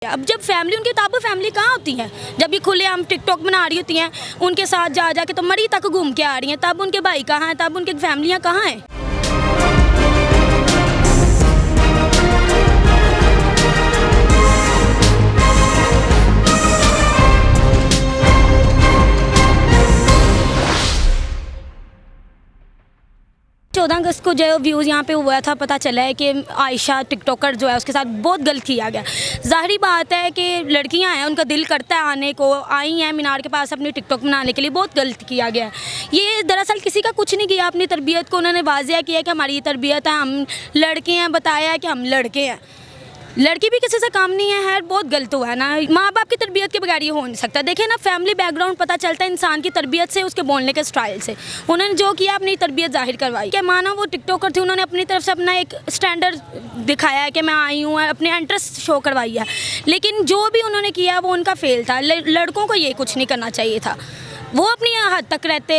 अब जब फैमिली उनकी तब फैमिली कहाँ होती है, जब ये खुले हम टिकटॉक बना रही होती हैं उनके साथ जा के तो मरी तक घूम के आ रही हैं, तब उनके भाई कहाँ हैं, तब उनकी फैमिलियाँ कहाँ हैं। 14 अगस्त को जो व्यूज़ यहाँ पे हुआ था, पता चला है कि आयशा टिकटॉकर जो है उसके साथ बहुत गलत किया गया। ज़ाहिरी बात है कि लड़कियाँ हैं, उनका दिल करता है आने को, आई हैं मीनार के पास अपनी टिकटॉक बनाने के लिए, बहुत गलत किया गया है। ये दरअसल किसी का कुछ नहीं किया, अपनी तरबियत को उन्होंने वाज़िया किया कि हमारी ये तरबियत है, हम लड़के हैं, बताया है कि हम लड़के हैं। लड़की भी किसी से काम नहीं है, बहुत गलत हुआ है ना। माँ बाप की तरबियत के बगैर ये हो नहीं सकता। देखिए ना, फैमिली बैकग्राउंड पता चलता है इंसान की तरबियत से, उसके बोलने के स्टाइल से। उन्होंने जो किया अपनी तरबियत जाहिर करवाई। क्या माना वो टिकटॉकर थी, उन्होंने अपनी तरफ से अपना एक स्टैंडर्ड दिखाया है कि मैं आई हूँ, अपने इंटरेस्ट शो करवाई है, लेकिन जो भी उन्होंने किया वो उनका फेल था। लड़कों को ये कुछ नहीं करना चाहिए था, वो अपनी हद तक रहते।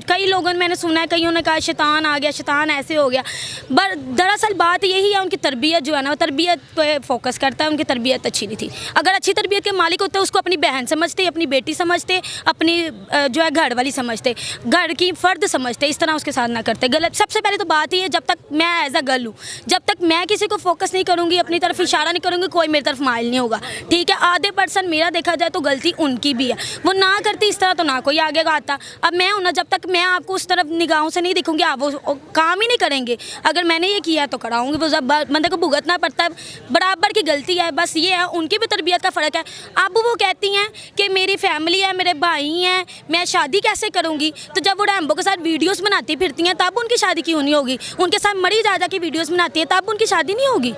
कई लोगों ने, मैंने सुना है, कईयों ने कहा शैतान आ गया, शैतान ऐसे हो गया। दरअसल बात यही है, उनकी तरबियत जो है ना, वो तरबियत पे फोकस करता है। उनकी तरबियत अच्छी नहीं थी। अगर अच्छी तरबियत के मालिक होते उसको अपनी बहन समझते, अपनी बेटी समझते, अपनी जो है घर वाली समझते, घर की फ़र्द समझते, इस तरह उसके साथ ना करते। गलत सबसे पहले तो बात ही है, जब तक मैं एज अ गर्ल हूँ, जब तक मैं किसी को फोकस नहीं करूँगी, अपनी तरफ इशारा नहीं करूँगी, कोई मेरी तरफ माइल नहीं होगा। ठीक है, आधे % मेरा देखा जाए तो गलती उनकी भी है। वो ना करती इस तरह तो ना कोई आगे का आता। अब मैं हूं ना, जब तक मैं आपको उस तरफ निगाहों से नहीं दिखूंगी, आप वो काम ही नहीं करेंगे। अगर मैंने ये किया तो कराऊंगी, वो जब बंदे को भुगतना पड़ता है, बराबर की गलती है। बस ये है, उनकी भी तरबियत का फ़र्क है। अब वो कहती हैं कि मेरी फैमिली है, मेरे भाई हैं, मैं शादी कैसे करूँगी। तो जब वो रैम्बो के साथ वीडियोज़ बनाती फिरती हैं, तब उनकी शादी क्यों नहीं होगी। उनके साथ मरी जा की वीडियोज़ बनाती है, तब उनकी शादी नहीं होगी।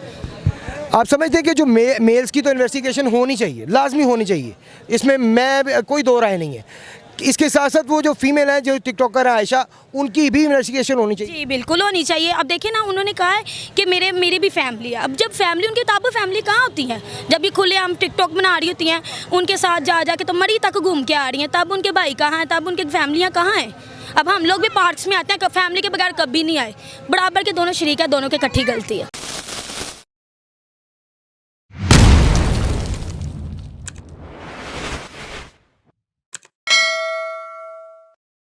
आप समझते हैं कि जो मेल्स की तो इन्वेस्टिगेशन होनी चाहिए, लाजमी होनी चाहिए, इसमें मैं कोई दो राय नहीं है। इसके साथ साथ वो जो फीमेल है, जो टिकटॉकर है आयशा, उनकी भी इन्वेस्टिगेशन होनी चाहिए। जी बिल्कुल होनी चाहिए। अब देखिए ना, उन्होंने कहा है कि मेरी भी फैमिली है। अब जब फैमिली उनकी, तब फैमिली कहाँ होती है, जब ये खुले हम टिकटॉक बना रही होती हैं उनके साथ जा के तो मरी तक घूम के आ रही हैं, तब उनके भाई कहाँ हैं, तब उनकी फैमिलियाँ कहाँ हैं। अब हम लोग भी पार्ट्स में आते हैं, फैमिली के बगैर कभी नहीं आए। बराबर के दोनों शरीक है, दोनों की इकट्ठी गलती है।